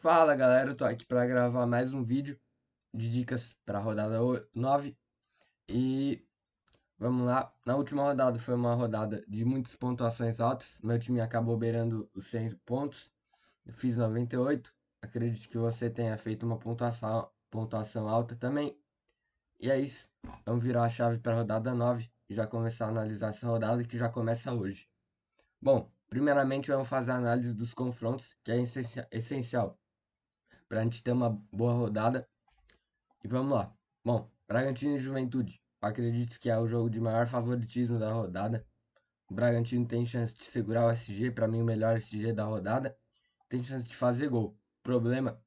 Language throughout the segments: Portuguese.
Fala galera, eu tô aqui para gravar mais um vídeo de dicas para a rodada 9 e vamos lá. Na última rodada foi uma rodada de muitas pontuações altas, meu time acabou beirando os 100 pontos, eu fiz 98. Acredito que você tenha feito uma pontuação alta também. E é isso, vamos virar a chave para a rodada 9 e já começar a analisar essa rodada que já começa hoje. Bom, primeiramente vamos fazer a análise dos confrontos, que é essencial para a gente ter uma boa rodada. E vamos lá. Bom, Bragantino e Juventude. Acredito que é o jogo de maior favoritismo da rodada. O Bragantino tem chance de segurar o SG, para mim o melhor SG da rodada. Tem chance de fazer gol. O problema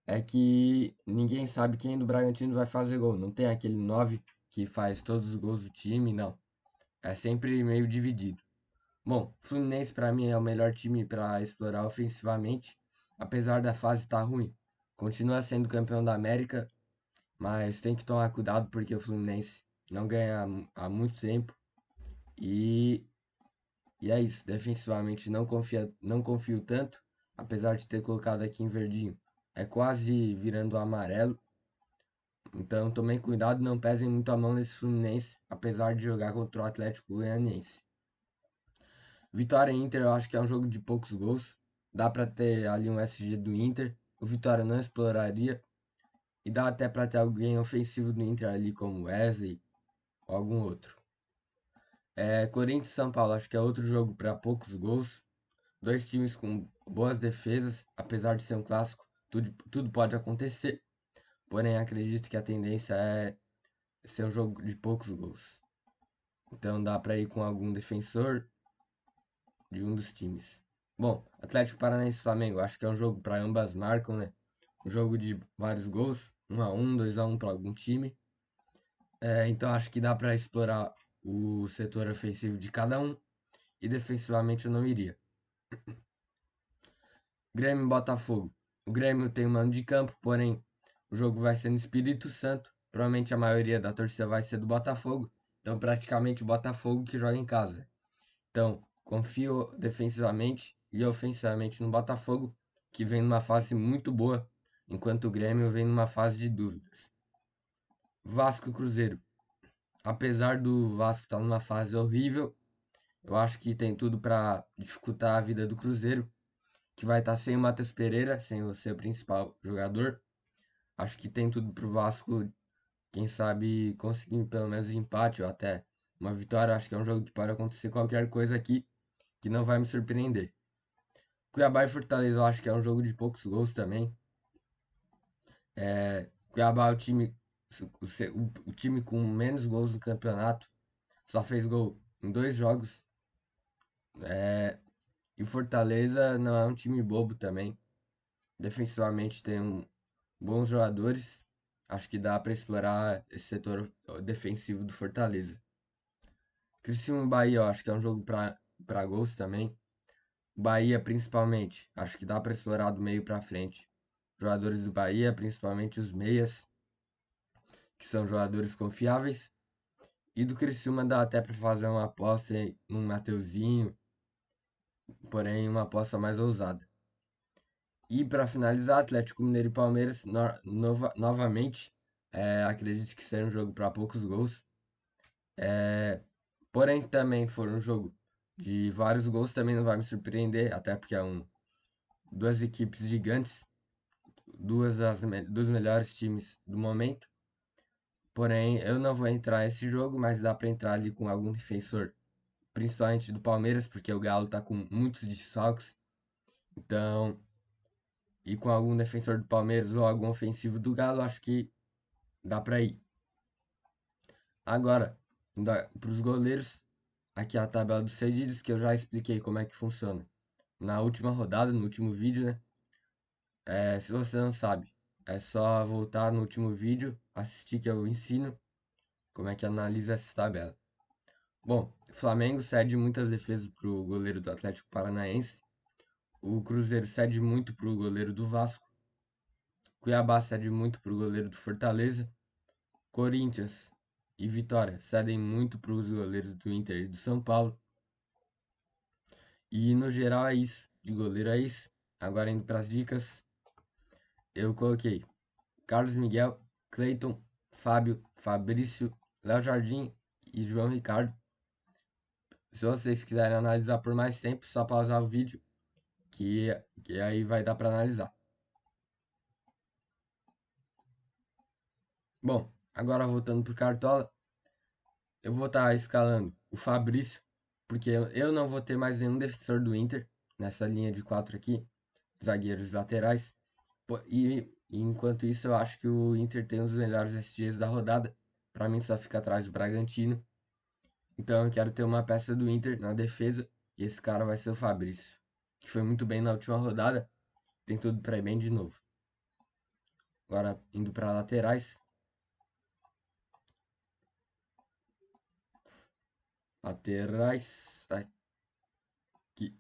é que ninguém sabe quem do Bragantino vai fazer gol. Não tem aquele 9 que faz todos os gols do time, não. É sempre meio dividido. Bom, Fluminense para mim é o melhor time para explorar ofensivamente, apesar da fase estar ruim. Continua sendo campeão da América, mas tem que tomar cuidado porque o Fluminense não ganha há muito tempo. E, e é isso. Defensivamente não confio tanto, apesar de ter colocado aqui em verdinho. É quase virando amarelo. Então tomem cuidado, não pesem muito a mão nesse Fluminense, apesar de jogar contra o Atlético Goianiense. Vitória e Inter eu acho que é um jogo de poucos gols. Dá para ter ali um SG do Inter. O Vitória não exploraria. E dá até para ter alguém ofensivo do Inter ali, como Wesley ou algum outro. Corinthians e São Paulo, acho que é outro jogo para poucos gols. Dois times com boas defesas, apesar de ser um clássico, tudo pode acontecer. Porém, acredito que a tendência é ser um jogo de poucos gols. Então dá para ir com algum defensor de um dos times. Bom, Atlético Paranaense e Flamengo, acho que é um jogo para ambas marcam, né? Um jogo de vários gols, 1-1, 2-1 para algum time. Então acho que dá para explorar o setor ofensivo de cada um e defensivamente eu não iria. Grêmio e Botafogo. O Grêmio tem um mano de campo, porém o jogo vai ser no Espírito Santo. Provavelmente a maioria da torcida vai ser do Botafogo. Então praticamente o Botafogo que joga em casa. Então confio defensivamente e ofensivamente no Botafogo, que vem numa fase muito boa, enquanto o Grêmio vem numa fase de dúvidas. Vasco e Cruzeiro. Apesar do Vasco estar numa fase horrível, eu acho que tem tudo para dificultar a vida do Cruzeiro, que vai estar sem o Matheus Pereira, sem o seu principal jogador. Acho que tem tudo pro Vasco, quem sabe, conseguir pelo menos um empate ou até uma vitória. Acho que é um jogo que pode acontecer qualquer coisa aqui, que não vai me surpreender. Cuiabá e Fortaleza, eu acho que é um jogo de poucos gols também. Cuiabá é o time com menos gols no campeonato, só fez gol em dois jogos. E Fortaleza não é um time bobo também. Defensivamente tem bons jogadores. Acho que dá para explorar esse setor defensivo do Fortaleza. Criciúma e Bahia, eu acho que é um jogo para gols também. Bahia principalmente, acho que dá para explorar do meio para frente. Jogadores do Bahia, principalmente os meias, que são jogadores confiáveis. E do Criciúma dá até para fazer uma aposta num Mateuzinho, porém uma aposta mais ousada. E para finalizar, Atlético Mineiro e Palmeiras, novamente, acredito que seja um jogo para poucos gols. Porém, também for um jogo de vários gols, também não vai me surpreender, até porque é duas equipes gigantes, dos melhores times do momento. Porém, eu não vou entrar nesse jogo, mas dá para entrar ali com algum defensor, principalmente do Palmeiras, porque o Galo tá com muitos desfalques. Então, e com algum defensor do Palmeiras ou algum ofensivo do Galo, acho que dá para ir. Agora, indo para os goleiros, aqui é a tabela dos cedidos, que eu já expliquei como é que funciona na última rodada, no último vídeo, né? Se você não sabe, é só voltar no último vídeo, assistir que eu ensino como é que analisa essa tabela. Bom, o Flamengo cede muitas defesas para o goleiro do Atlético Paranaense. O Cruzeiro cede muito para o goleiro do Vasco. Cuiabá cede muito para o goleiro do Fortaleza. Corinthians e Vitória cedem muito para os goleiros do Inter e do São Paulo. E no geral é isso. De goleiro é isso. Agora indo para as dicas. eu coloquei Carlos Miguel, Cleiton, Fábio, Fabrício, Léo Jardim e João Ricardo. Se vocês quiserem analisar por mais tempo, só pausar o vídeo que, que aí vai dar para analisar. Bom, agora voltando pro Cartola, eu vou estar escalando o Fabrício, porque eu não vou ter mais nenhum defensor do Inter nessa linha de 4 aqui, zagueiros laterais. E enquanto isso, eu acho que o Inter tem um dos melhores SGs da rodada. Para mim, só fica atrás do Bragantino. Então, eu quero ter uma peça do Inter na defesa. E esse cara vai ser o Fabrício, que foi muito bem na última rodada. Tem tudo para ir bem de novo. Agora, indo para laterais. Laterais. Aqui.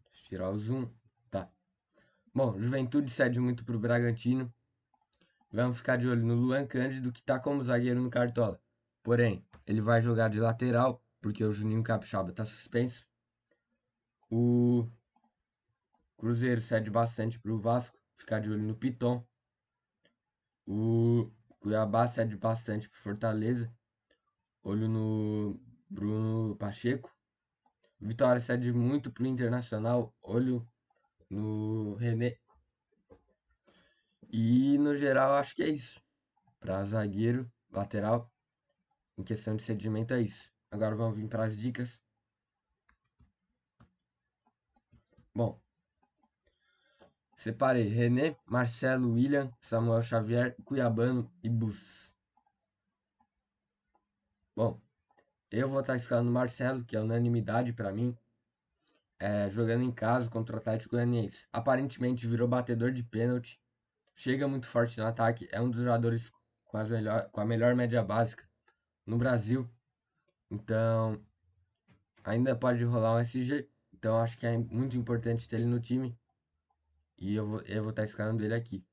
Deixa eu tirar o zoom. Tá. Bom, Juventude cede muito pro Bragantino. Vamos ficar de olho no Luan Cândido, que tá como zagueiro no Cartola. Porém, ele vai jogar de lateral, porque o Juninho Capixaba tá suspenso. O Cruzeiro cede bastante pro Vasco, ficar de olho no Piton. O Cuiabá cede bastante pro Fortaleza, olho no Bruno Pacheco. Vitória cede muito pro Internacional, olho no René. E no geral, acho que é isso. Para zagueiro, lateral, em questão de cedimento é isso. Agora vamos vir para as dicas. Bom, separei René, Marcelo, William, Samuel Xavier, Cuiabano e Bustos. Bom, eu vou estar escalando o Marcelo, que é unanimidade para mim, jogando em casa contra o Atlético Goianiense. Aparentemente virou batedor de pênalti, chega muito forte no ataque, é um dos jogadores com a melhor média básica no Brasil. Então, ainda pode rolar um SG. Então, acho que é muito importante ter ele no time. E eu vou estar escalando ele aqui.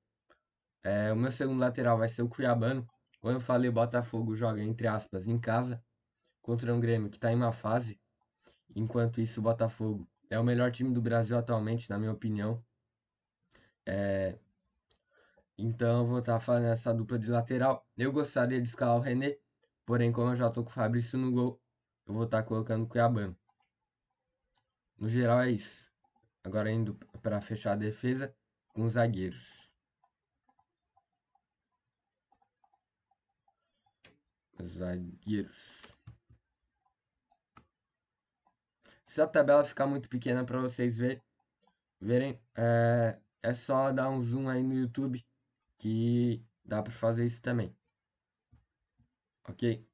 O meu segundo lateral vai ser o Cuiabano. Como eu falei, o Botafogo joga, entre aspas, em casa contra um Grêmio que está em uma fase. Enquanto isso, o Botafogo é o melhor time do Brasil atualmente, na minha opinião. Então eu vou estar fazendo essa dupla de lateral. Eu gostaria de escalar o René, porém, como eu já tô com o Fabrício no gol, eu vou estar colocando o Cuiabano. No geral é isso. Agora indo para fechar a defesa com os zagueiros. Zagueiros. Se a tabela ficar muito pequena para vocês verem, é só dar um zoom aí no YouTube que dá para fazer isso também. Ok?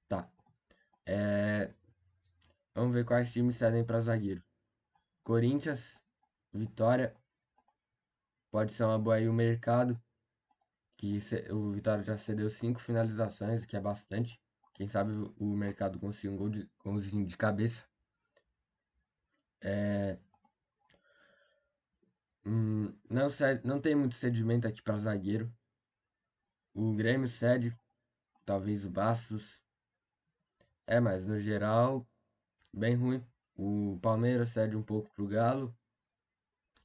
Tá. Vamos ver quais times cedem para zagueiro. Corinthians, Vitória. Pode ser uma boa aí o mercado. O Vitória já cedeu 5 finalizações, que é bastante. Quem sabe o mercado consiga um golzinho de cabeça. Não tem muito cedimento aqui para zagueiro. O Grêmio cede, talvez o Bastos. Mas no geral, bem ruim. O Palmeiras cede um pouco pro Galo.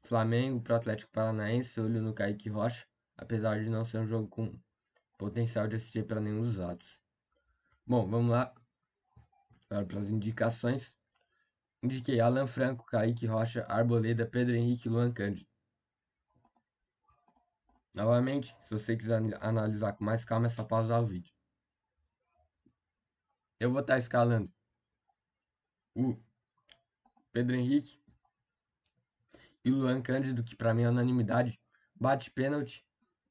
Flamengo pro Atlético Paranaense, olho no Kaique Rocha, apesar de não ser um jogo com potencial de assistir para nenhum dos lados. Bom, vamos lá. Agora para as indicações. Indiquei Alan Franco, Kaique Rocha, Arboleda, Pedro Henrique e Luan Cândido. Novamente, se você quiser analisar com mais calma, é só pausar o vídeo. Eu vou estar escalando o Pedro Henrique e o Luan Cândido, que para mim é unanimidade. Bate pênalti,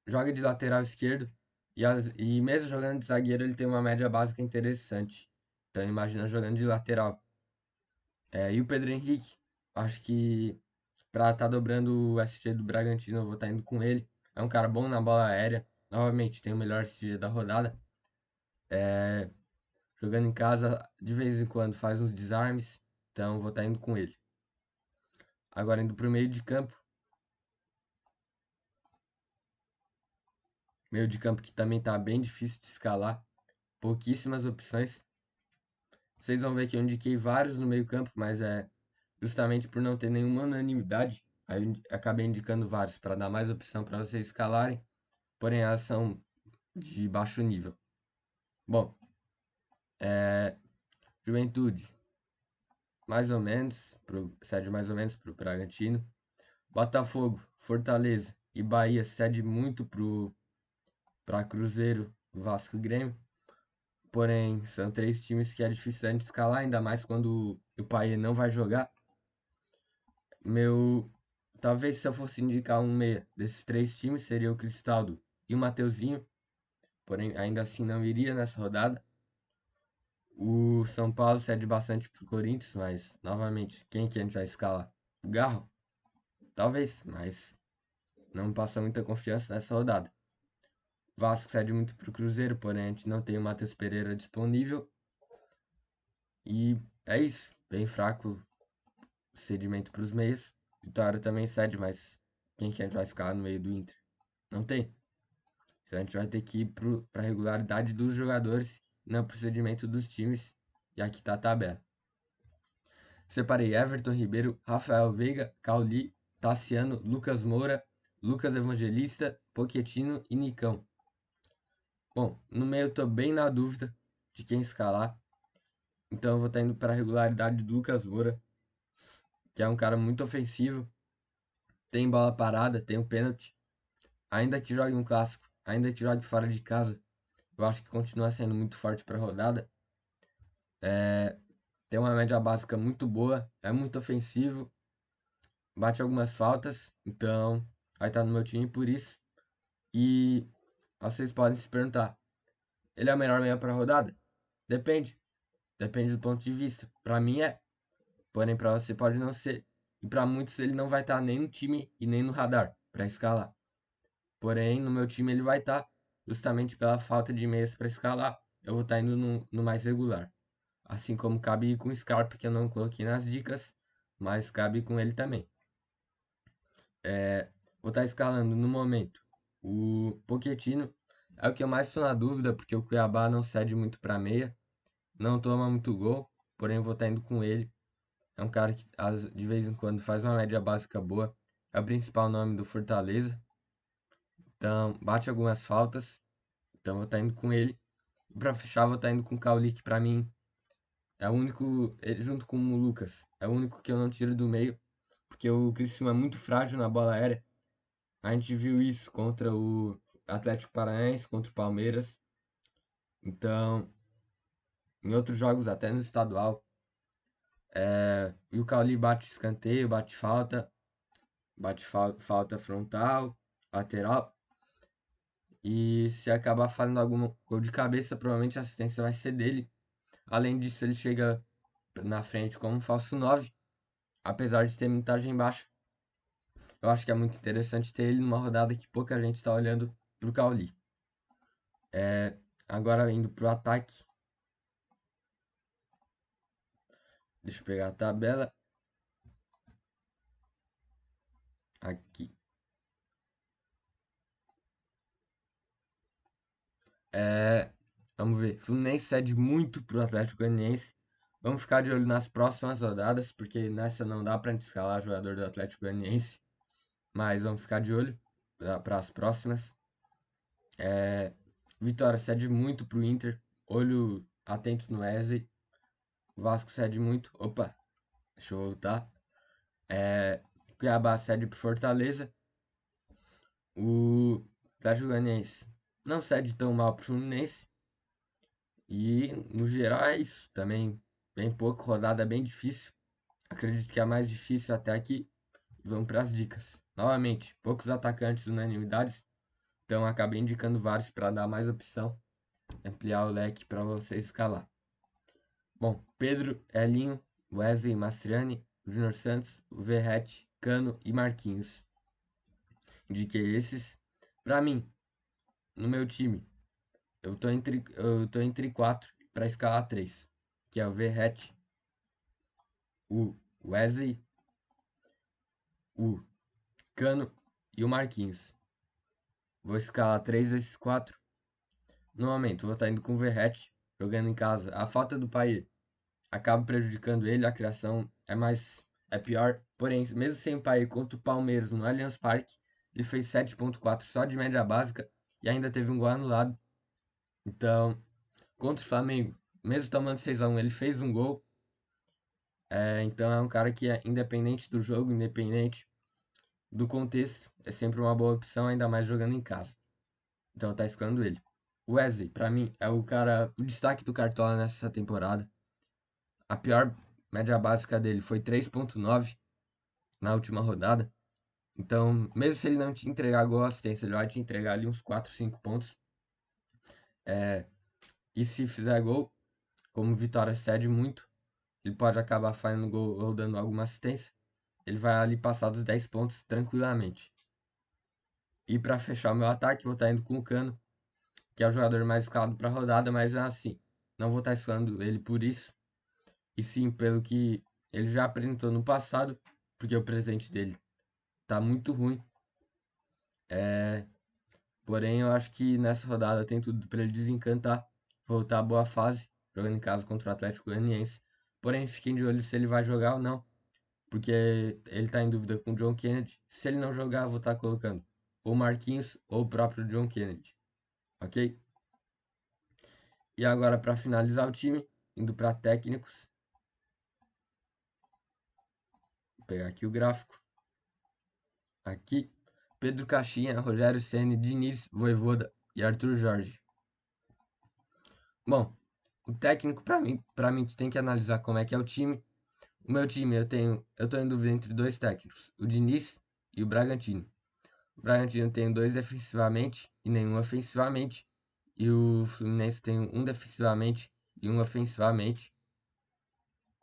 joga de lateral esquerdo e mesmo jogando de zagueiro ele tem uma média básica interessante. Então imagina jogando de lateral. E o Pedro Henrique, acho que pra estar dobrando o SG do Bragantino, eu vou estar indo com ele. É um cara bom na bola aérea. Novamente, tem o melhor SG da rodada. Jogando em casa, de vez em quando faz uns desarmes. Então vou estar indo com ele. Agora indo pro meio de campo. Meio de campo que também tá bem difícil de escalar. Pouquíssimas opções. Vocês vão ver que eu indiquei vários no meio campo, mas é justamente por não ter nenhuma unanimidade. Aí eu acabei indicando vários para dar mais opção para vocês escalarem, porém elas são de baixo nível. Bom, Juventude, cede mais ou menos pro Bragantino. Botafogo, Fortaleza e Bahia cede muito para Cruzeiro, Vasco e Grêmio. Porém, são três times que é difícil a gente escalar, ainda mais quando o Paê não vai jogar. Talvez se eu fosse indicar um meia desses três times, seria o Cristaldo e o Mateuzinho. Porém, ainda assim não iria nessa rodada. O São Paulo cede bastante pro Corinthians, mas, novamente, quem que a gente vai escalar? O Garro? Talvez, mas não me passa muita confiança nessa rodada. Vasco cede muito pro Cruzeiro, porém a gente não tem o Matheus Pereira disponível. E é isso, bem fraco o cedimento pros meias. Vitória também cede, mas quem que a gente vai escalar no meio do Inter? Não tem. Então a gente vai ter que ir para a regularidade dos jogadores, não procedimento dos times. E aqui tá a tabela. Separei Everton Ribeiro, Rafael Veiga, Cauli, Tassiano, Lucas Moura, Lucas Evangelista, Pochettino e Nicão. Bom, no meio eu tô bem na dúvida de quem escalar. Então eu vou estar indo para a regularidade do Lucas Moura, que é um cara muito ofensivo. Tem bola parada, tem um pênalti. Ainda que jogue um clássico, ainda que jogue fora de casa, eu acho que continua sendo muito forte para a rodada. Tem uma média básica muito boa, é muito ofensivo, bate algumas faltas, então vai estar no meu time por isso. E vocês podem se perguntar, ele é o melhor meia para a rodada? Depende, depende do ponto de vista. Para mim é, porém para você pode não ser. E para muitos ele não vai estar nem no time e nem no radar para escalar. Porém, no meu time ele vai estar, justamente pela falta de meias para escalar, eu vou estar indo no mais regular. Assim como cabe com o Scarpa, que eu não coloquei nas dicas, mas cabe com ele também. Vou estar escalando no momento o Pochettino. É o que eu mais estou na dúvida, porque o Cuiabá não cede muito para meia, não toma muito gol, porém vou estar indo com ele. É um cara que de vez em quando faz uma média básica boa, é o principal nome do Fortaleza, então bate algumas faltas, então vou estar indo com ele. E para fechar, vou estar indo com o Cauli, que para mim é o único, junto com o Lucas, é o único que eu não tiro do meio, porque o Cristiano é muito frágil na bola aérea. A gente viu isso contra o Atlético Paranaense, contra o Palmeiras. Então, em outros jogos, até no estadual, e o Cauli bate escanteio, bate falta frontal, lateral. E se acabar fazendo algum gol de cabeça, provavelmente a assistência vai ser dele. Além disso, ele chega na frente como um falso 9, apesar de ter minutagem baixa. Eu acho que é muito interessante ter ele numa rodada que pouca gente está olhando pro Cauli. Agora indo pro ataque. Deixa eu pegar a tabela. Aqui. Vamos ver. Fluminense cede muito pro Atlético Goianiense. Vamos ficar de olho nas próximas rodadas, porque nessa não dá pra gente escalar jogador do Atlético Goianiense. Mas vamos ficar de olho para as próximas. Vitória cede muito pro Inter. Olho atento no Wesley. Vasco cede muito. Opa, deixa eu voltar. Cuiabá cede pro Fortaleza. O Atlético Goianiense não cede tão mal pro Fluminense. E no geral é isso. Também bem pouco, rodada bem difícil. Acredito que é a mais difícil até aqui. Vamos para as dicas. Novamente, poucos atacantes unanimidades. Então acabei indicando vários para dar mais opção, ampliar o leque para você escalar. Bom, Pedro, Elinho, Wesley, Mastriani, Júnior Santos, Verratti, Cano e Marquinhos. Indiquei esses. Para mim, no meu time, eu tô entre quatro para escalar três, que é o Verratti, o Wesley, o Cano e o Marquinhos. Vou escalar três desses quatro. No momento, vou estar indo com o Verratti, jogando em casa. A falta do pai acaba prejudicando ele, a criação é mais é pior. Porém, mesmo sem empatar contra o Palmeiras no Allianz Parque, ele fez 7,4 só de média básica e ainda teve um gol anulado. Então, contra o Flamengo, mesmo tomando 6-1, ele fez um gol. Então é um cara que é independente do jogo, independente do contexto, é sempre uma boa opção, ainda mais jogando em casa. Então tá escalando ele. O Wesley, pra mim, é o destaque do Cartola nessa temporada. A pior média básica dele foi 3,9 na última rodada. Então, mesmo se ele não te entregar gol assistência, ele vai te entregar ali uns 4, 5 pontos. E se fizer gol, como o Vitória cede muito, ele pode acabar fazendo gol ou dando alguma assistência. Ele vai ali passar dos 10 pontos tranquilamente. E para fechar o meu ataque, vou estar indo com o Cano, que é o jogador mais escalado para a rodada, mas é assim, não vou estar escalando ele por isso, e sim pelo que ele já apresentou no passado, porque o presente dele tá muito ruim. Porém, eu acho que nessa rodada tem tudo para ele desencantar, voltar à boa fase, jogando em casa contra o Atlético Goianiense. Porém, fiquem de olho se ele vai jogar ou não, porque ele tá em dúvida com o John Kennedy. Se ele não jogar, eu vou estar colocando ou Marquinhos ou o próprio John Kennedy, ok? E agora, para finalizar o time, indo para técnicos, vou pegar aqui o gráfico. Aqui, Pedro Caixinha, Rogério Ceni, Diniz, Voivoda e Arthur Jorge. Bom, o técnico para mim tu tem que analisar como é que é o time. O meu time eu tô em dúvida entre dois técnicos, o Diniz e o Bragantino. O Bragantino tem dois defensivamente e nenhum ofensivamente, e o Fluminense tem um defensivamente e um ofensivamente.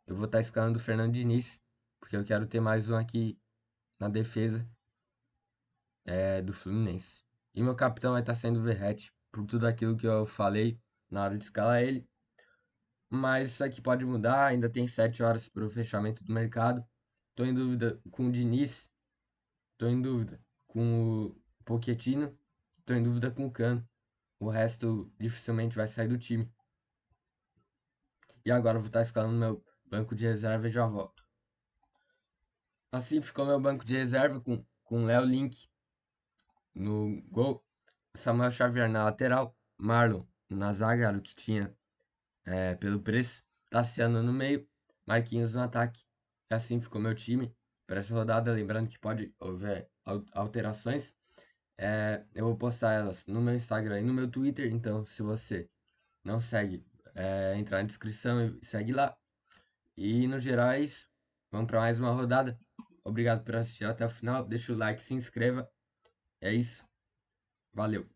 Eu vou estar escalando o Fernando Diniz, porque eu quero ter mais um aqui na defesa do Fluminense. E meu capitão vai estar sendo o Verratti, por tudo aquilo que eu falei na hora de escalar ele. Mas isso aqui pode mudar, ainda tem 7 horas para o fechamento do mercado. Estou em dúvida com o Diniz, estou em dúvida com o Pochettino, estou em dúvida com o Cano. O resto dificilmente vai sair do time. E agora eu vou estar escalando meu banco de reserva e já volto. Assim ficou meu banco de reserva com Léo Link no gol, Samuel Xavier na lateral, Marlon na zaga, era o que tinha pelo preço, Tassiano no meio, Marquinhos no ataque. E assim ficou meu time para essa rodada. Lembrando que pode haver alterações. Eu vou postar elas no meu Instagram e no meu Twitter. Então, se você não segue, entra na descrição e segue lá. E no geral é isso. Vamos para mais uma rodada. Obrigado por assistir até o final. Deixa o like, se inscreva. É isso. Valeu.